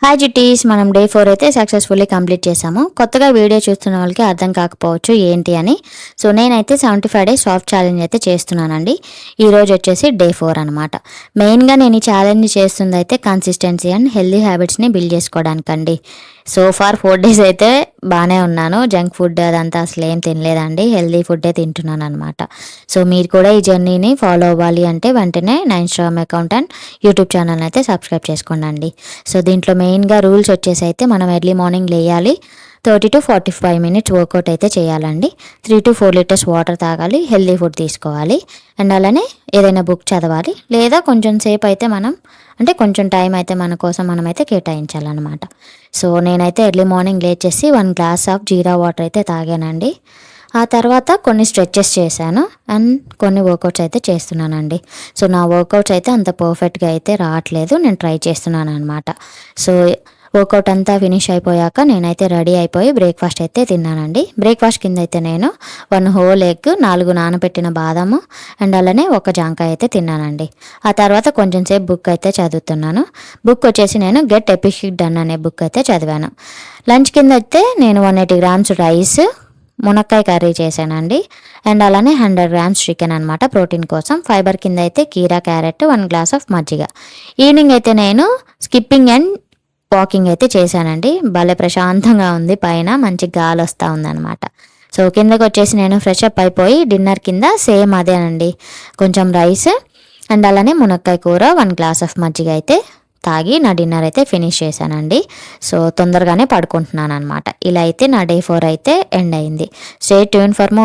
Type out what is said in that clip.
Hi జిటీస్, మనం day 4 అయితే successfully complete చేసాము. కొత్తగా వీడియో చూస్తున్న వాళ్ళకి అర్థం కాకపోవచ్చు ఏంటి అని. సో నేనైతే 75 డేస్ సాఫ్ట్ ఛాలెంజ్ అయితే చేస్తున్నానండి. ఈరోజు వచ్చేసి డే 4 అనమాట. మెయిన్గా నేను ఈ ఛాలెంజ్ చేస్తుంది అయితే కన్సిస్టెన్సీ అండ్ హెల్దీ హ్యాబిట్స్ని బిల్డ్ చేసుకోవడానికండి. సో ఫార్ 4 డేస్ అయితే బాగానే ఉన్నాను. జంక్ ఫుడ్ అదంతా అసలు ఏం తినలేదండి, హెల్దీ ఫుడ్డే తింటున్నాను అనమాట. సో మీరు కూడా ఈ జర్నీని ఫాలో అవ్వాలి అంటే వెంటనే నా Instagram account and YouTube channel అయితే సబ్స్క్రైబ్ చేసుకోండి. సో దీంట్లో మెయిన్గా రూల్స్ వచ్చేసి అయితే మనం ఎర్లీ మార్నింగ్ లేయాలి, 30 to 45 minutes వర్కౌట్ అయితే చేయాలండి, 3 to 4 liters వాటర్ తాగాలి, హెల్దీ ఫుడ్ తీసుకోవాలి అండ్ అలానే ఏదైనా బుక్ చదవాలి, లేదా కొంచెం సేపు అయితే కొంచెం టైం అయితే మన కోసం మనమైతే కేటాయించాలన్నమాట. సో నేనైతే ఎర్లీ మార్నింగ్ లేచేసి 1 glass ఆఫ్ జీరా వాటర్ అయితే తాగానండి. ఆ తర్వాత కొన్ని స్ట్రెచెస్ చేశాను అండ్ కొన్ని వర్కౌట్స్ అయితే చేస్తున్నానండి. సో నా వర్కౌట్స్ అయితే అంత పర్ఫెక్ట్గా అయితే రావట్లేదు, నేను ట్రై చేస్తున్నాను అనమాట. సో వర్కౌట్ అంతా ఫినిష్ అయిపోయాక నేనైతే రెడీ అయిపోయి బ్రేక్ఫాస్ట్ అయితే తిన్నానండి. బ్రేక్ఫాస్ట్ కింద అయితే నేను 1 whole egg, 4 నానబెట్టిన బాదాము అండ్ అలానే 1 జాంకాయ అయితే తిన్నానండి. ఆ తర్వాత కొంచెం సేపు బుక్ అయితే చదువుతున్నాను. బుక్ వచ్చేసి నేను గెట్ ఎపిక్ డన్ అనే బుక్ అయితే చదివాను. లంచ్ కింద అయితే నేను 180 grams రైస్, మునక్కాయ కర్రీ చేశానండి అండ్ అలానే 100 grams చికెన్ అనమాట ప్రోటీన్ కోసం. ఫైబర్ కింద అయితే కీరా, క్యారెట్, 1 glass ఆఫ్ మజ్జిగ. ఈవినింగ్ అయితే నేను స్కిప్పింగ్ అండ్ వాకింగ్ అయితే చేశానండి. భలే ప్రశాంతంగా ఉంది, పైన మంచి గాలి వస్తూ ఉందన్నమాట. సో కిందకి వచ్చేసి నేను ఫ్రెష్ అప్ అయిపోయి డిన్నర్ కింద సేమ్ అదేనండి, కొంచెం రైస్ అండ్ అలానే మునక్కాయ కూర, 1 glass ఆఫ్ మజ్జిగ అయితే తాగి నా డిన్నర్ అయితే ఫినిష్ చేశానండి. సో తొందరగానే పడుకుంటున్నాను అనమాట. ఇలా అయితే నా డే 4 అయితే ఎండ్ అయింది. Stay tune for more.